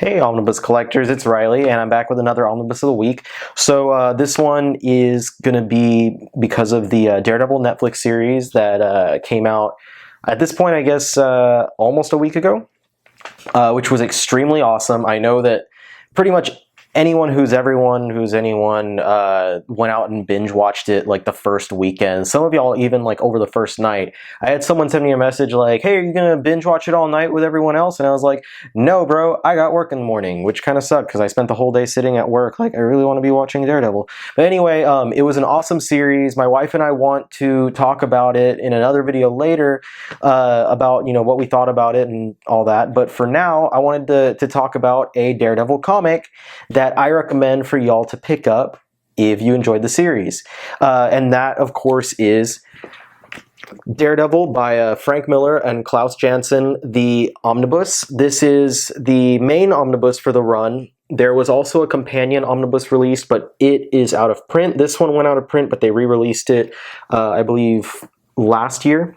Hey Omnibus collectors, it's Riley and I'm back with another Omnibus of the week. So this one is going to be because of the Daredevil Netflix series that came out at this point, I guess, almost a week ago, which was extremely awesome. I know that pretty much anyone who's anyone went out and binge watched it like the first weekend. Some of y'all even like over the first night. I had someone send me a message like, hey, are you gonna binge watch it all night with everyone else? And I was like, no bro, I got work in the morning, which kind of sucked because I spent the whole day sitting at work like I really want to be watching Daredevil. But anyway, it was an awesome series. My wife and I want to talk about it in another video later about what we thought about it and all that. But for now, I wanted to talk about a Daredevil comic that I recommend for y'all to pick up if you enjoyed the series. And that, of course, is Daredevil by Frank Miller and Klaus Janson, the Omnibus. This is the main omnibus for the run. There was also a companion omnibus released, but it is out of print. This one went out of print, but they re-released it, I believe, last year.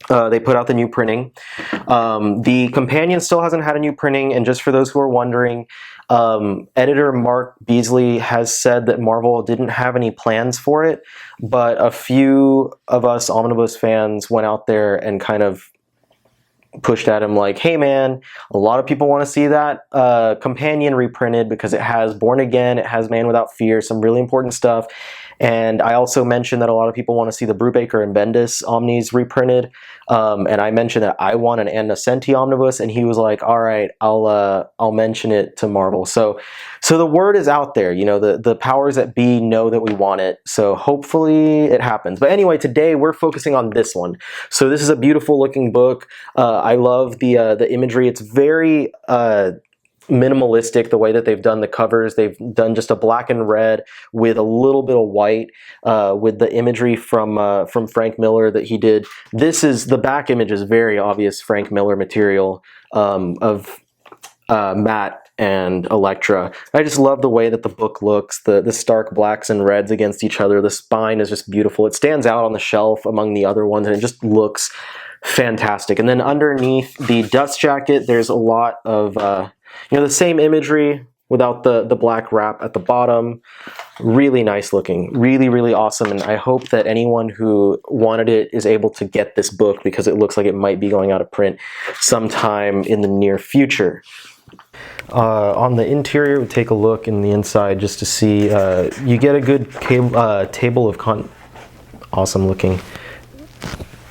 They put out the new printing. The companion still hasn't had a new printing, and just for those who are wondering, editor Mark Beasley has said that Marvel didn't have any plans for it, but a few of us Omnibus fans went out there and kind of pushed at him like, hey man, a lot of people want to see that companion reprinted because it has Born Again, it has Man Without Fear, some really important stuff. And I also mentioned that a lot of people want to see the Brubaker and Bendis Omnis reprinted. And I mentioned that I want an Ann Nocenti omnibus, and he was like, all right, I'll mention it to Marvel. So the word is out there, the powers that be know that we want it. So hopefully it happens. But anyway, today we're focusing on this one. So this is a beautiful looking book. I love the imagery. It's very minimalistic, the way that they've done the covers. They've done just a black and red with a little bit of white, with the imagery from Frank Miller that he did. The back image is very obvious Frank Miller material of Matt and Elektra. I just love the way that the book looks, the stark blacks and reds against each other. The spine is just beautiful. It stands out on the shelf among the other ones, and it just looks fantastic. And then underneath the dust jacket, there's a lot of the same imagery without the black wrap at the bottom. Really nice looking, really, really awesome. And I hope that anyone who wanted it is able to get this book because it looks like it might be going out of print sometime in the near future. On the interior, we take a look in the inside just to see, you get a good table of awesome looking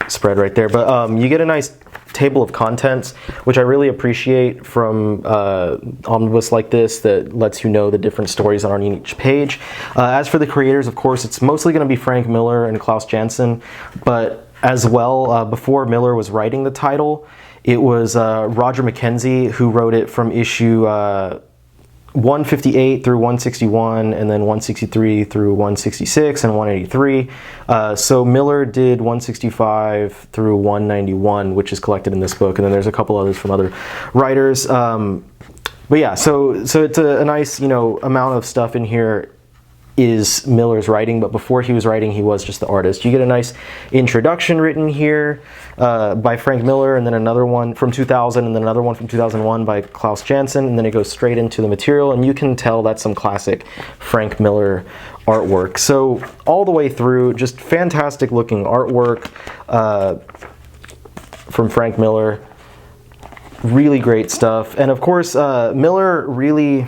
spread right there, but you get a nice table of contents, which I really appreciate from omnibus like this that lets you know the different stories that are on each page. As for the creators, of course, it's mostly going to be Frank Miller and Klaus Janson, but as well, before Miller was writing the title, it was Roger McKenzie who wrote it from issue 158 through 161, and then 163 through 166 and 183. So Miller did 165 through 191, which is collected in this book, and then there's a couple others from other writers. But yeah, so it's a nice amount of stuff in here is Miller's writing, but before he was writing, he was just the artist. You get a nice introduction written here by Frank Miller, and then another one from 2000, and then another one from 2001 by Klaus Janson, and then it goes straight into the material, and you can tell that's some classic Frank Miller artwork. So all the way through, just fantastic looking artwork from Frank Miller. Really great stuff. And of course, Miller really...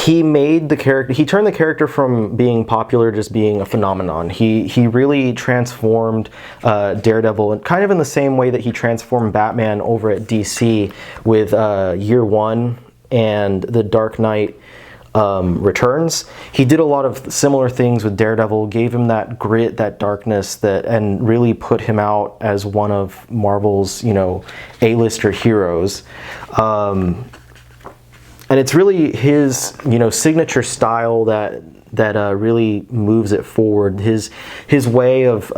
He turned the character from being popular, just being a phenomenon. He really transformed Daredevil, and kind of in the same way that he transformed Batman over at DC with Year One and The Dark Knight Returns. He did a lot of similar things with Daredevil, gave him that grit, that darkness, and really put him out as one of Marvel's, A-lister heroes. And it's really his, signature style that really moves it forward. His way of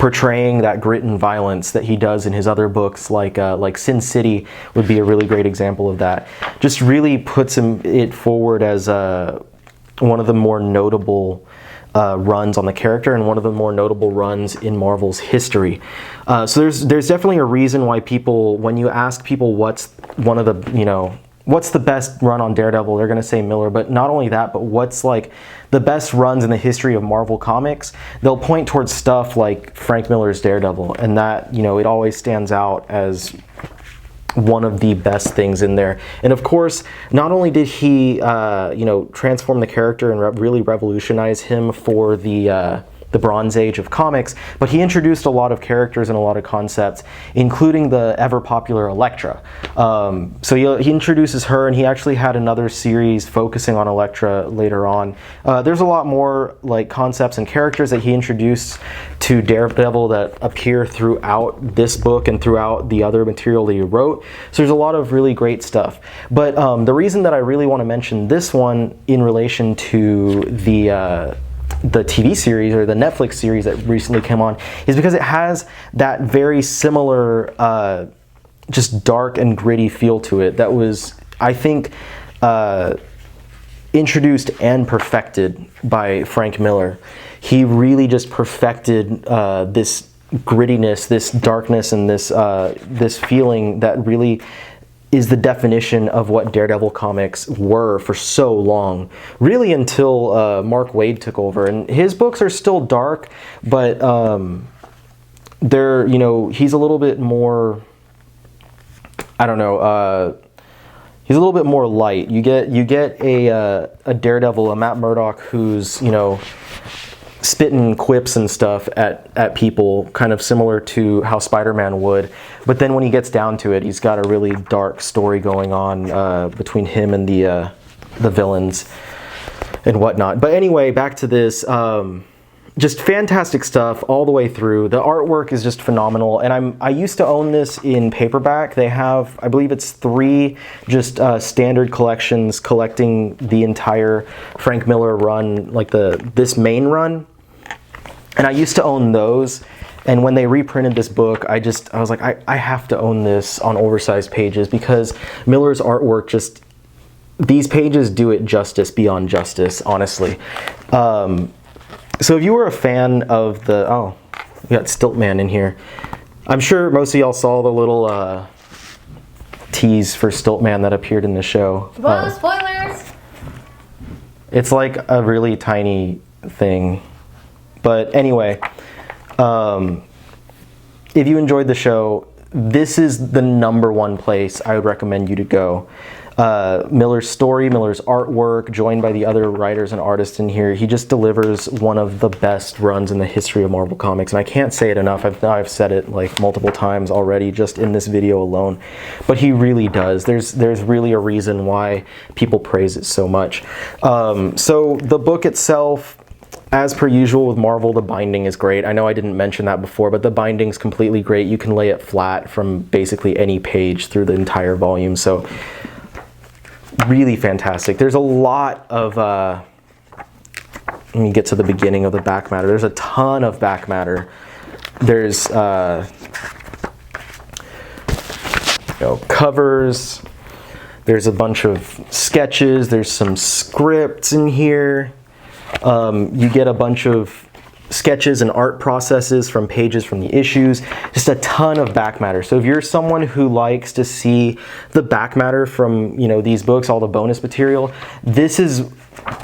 portraying that grit and violence that he does in his other books, like Sin City would be a really great example of that. Just really puts it forward as one of the more notable runs on the character and one of the more notable runs in Marvel's history. So there's definitely a reason why people, when you ask people what's one of the, what's the best run on Daredevil, they're going to say Miller. But not only that, but what's like the best runs in the history of Marvel Comics, they'll point towards stuff like Frank Miller's Daredevil, and that, it always stands out as one of the best things in there. And of course, not only did he transform the character and really revolutionize him for the Bronze Age of comics, but he introduced a lot of characters and a lot of concepts, including the ever-popular Elektra. So he introduces her, and he actually had another series focusing on Elektra later on. There's a lot more like concepts and characters that he introduced to Daredevil that appear throughout this book and throughout the other material that he wrote. So there's a lot of really great stuff. But the reason that I really want to mention this one in relation to the TV series or the Netflix series that recently came on is because it has that very similar just dark and gritty feel to it that was, I think, introduced and perfected by Frank Miller. He really just perfected this grittiness, this darkness, and this feeling that really is the definition of what Daredevil comics were for so long, really until Mark Waid took over. And his books are still dark, but they're, he's a little bit more, I don't know, he's a little bit more light. You get a Daredevil, a Matt Murdock, who's, spitting quips and stuff at people, kind of similar to how Spider-Man would. But then when he gets down to it, he's got a really dark story going on between him and the villains and whatnot. But anyway, back to this. Just fantastic stuff all the way through. The artwork is just phenomenal, and I used to own this in paperback. They have, I believe it's 3 just standard collections collecting the entire Frank Miller run, like this main run. And I used to own those, and when they reprinted this book, I was like, I have to own this on oversized pages, because Miller's artwork just, these pages do it justice beyond justice, honestly. So if you were a fan of the, we got Stiltman in here. I'm sure most of y'all saw the little tease for Stiltman that appeared in the show. Whoa, spoilers! It's like a really tiny thing. But anyway, if you enjoyed the show, this is the #1 place I would recommend you to go. Miller's story, Miller's artwork, joined by the other writers and artists in here, he just delivers one of the best runs in the history of Marvel Comics. And I can't say it enough. I've said it like multiple times already just in this video alone. But he really does. There's really a reason why people praise it so much. So the book itself, as per usual with Marvel, the binding is great. I know I didn't mention that before, but the binding's completely great. You can lay it flat from basically any page through the entire volume. So really fantastic. There's a lot of, let me get to the beginning of the back matter. There's a ton of back matter. There's covers. There's a bunch of sketches. There's some scripts in here. You get a bunch of sketches and art processes from pages from the issues, just a ton of back matter. So if you're someone who likes to see the back matter from these books, all the bonus material, this is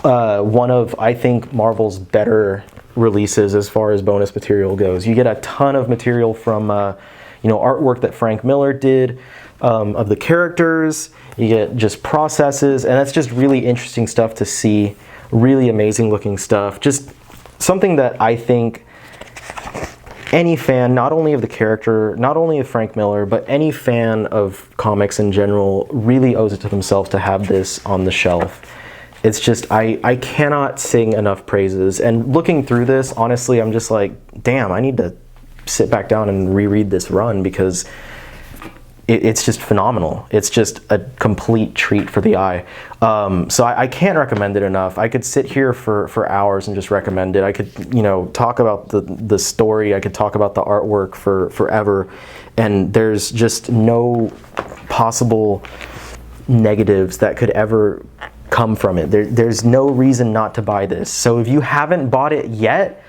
one of, I think, Marvel's better releases as far as bonus material goes. You get a ton of material from artwork that Frank Miller did of the characters. You get just processes, and that's just really interesting stuff to see. Really amazing looking stuff. Just something that I think any fan, not only of the character, not only of Frank Miller, but any fan of comics in general, really owes it to themselves to have this on the shelf. It's just, I cannot sing enough praises. And looking through this, honestly, I'm just like, damn, I need to sit back down and reread this run, because it's just phenomenal. It's just a complete treat for the eye. So I can't recommend it enough. I could sit here for hours and just recommend it. I could, talk about the story. I could talk about the artwork for forever. And there's just no possible negatives that could ever come from it. There's no reason not to buy this. So if you haven't bought it yet,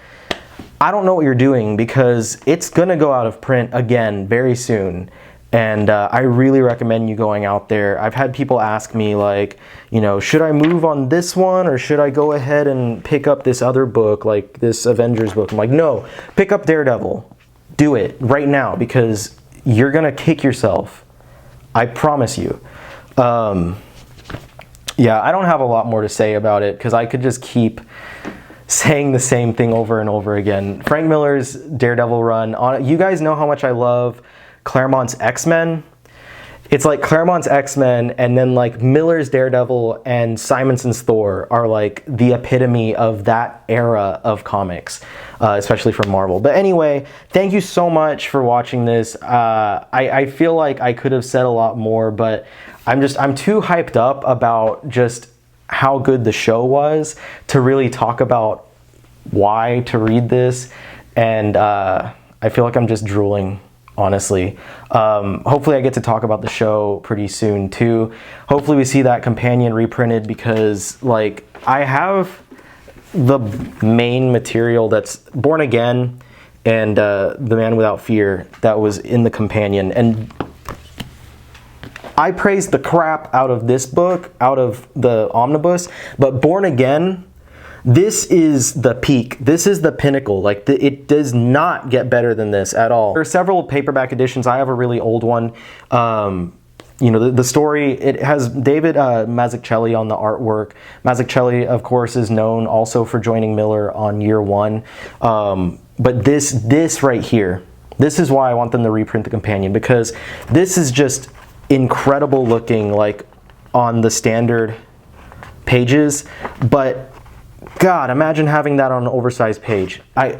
I don't know what you're doing, because it's going to go out of print again very soon. And I really recommend you going out there. I've had people ask me, like, you know, should I move on this one, or should I go ahead and pick up this other book, like this Avengers book? I'm like, no, pick up Daredevil. Do it right now, because you're going to kick yourself. I promise you. Yeah, I don't have a lot more to say about it, because I could just keep saying the same thing over and over again. Frank Miller's Daredevil run, you guys know how much I love Claremont's X-Men. It's like Claremont's X-Men, and then like Miller's Daredevil and Simonson's Thor are like the epitome of that era of comics, especially from Marvel. But anyway, thank you so much for watching this. I feel like I could have said a lot more, but I'm too hyped up about just how good the show was to really talk about why to read this. And I feel like I'm just drooling, honestly. Hopefully I get to talk about the show pretty soon too. Hopefully we see that companion reprinted, because like I have the main material that's Born Again and The Man Without Fear that was in the companion, and I praised the crap out of this book, out of the Omnibus, but Born Again, this is the peak. This is the pinnacle. Like, it does not get better than this at all. There are several paperback editions. I have a really old one. You know, the story, it has David Mazzucchelli on the artwork. Mazzucchelli, of course, is known also for joining Miller on Year One. But this right here, this is why I want them to reprint the companion, because this is just incredible looking, like on the standard pages, but God, imagine having that on an oversized page. I'm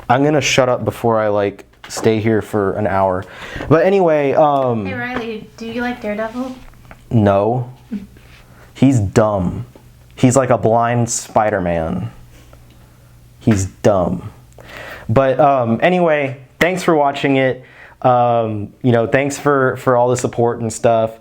gonna shut up before I like stay here for an hour. But anyway, hey Riley, do you like Daredevil? No. He's dumb. He's like a blind Spider-Man. He's dumb. But anyway, thanks for watching it. You know, thanks for all the support and stuff.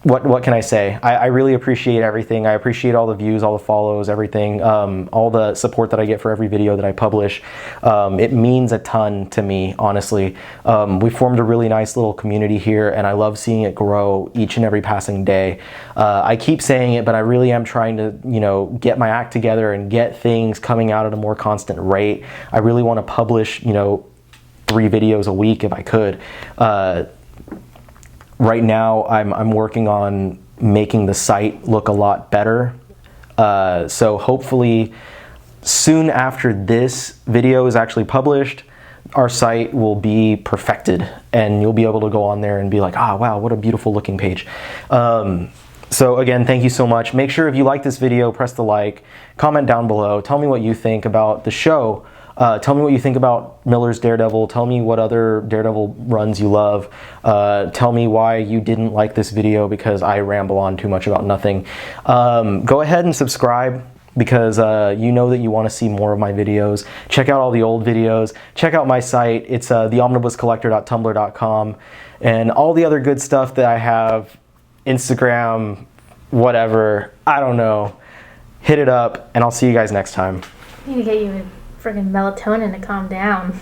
What can I say? I really appreciate everything. I appreciate all the views, all the follows, everything, all the support that I get for every video that I publish. It means a ton to me, honestly. We formed a really nice little community here, and I love seeing it grow each and every passing day. I keep saying it, but I really am trying to, you know, get my act together and get things coming out at a more constant rate. I really want to publish, you know, 3 videos a week if I could. Right now, I'm working on making the site look a lot better. So hopefully soon after this video is actually published, our site will be perfected, and you'll be able to go on there and be like, ah, wow, what a beautiful looking page. So again, thank you so much. Make sure if you like this video, press the like, comment down below, tell me what you think about the show. Tell me what you think about Miller's Daredevil. Tell me what other Daredevil runs you love. Tell me why you didn't like this video, because I ramble on too much about nothing. Go ahead and subscribe, because you know that you want to see more of my videos. Check out all the old videos. Check out my site. It's theomnibuscollector.tumblr.com, and all the other good stuff that I have. Instagram, whatever. I don't know. Hit it up, and I'll see you guys next time. I need to get you friggin' melatonin to calm down.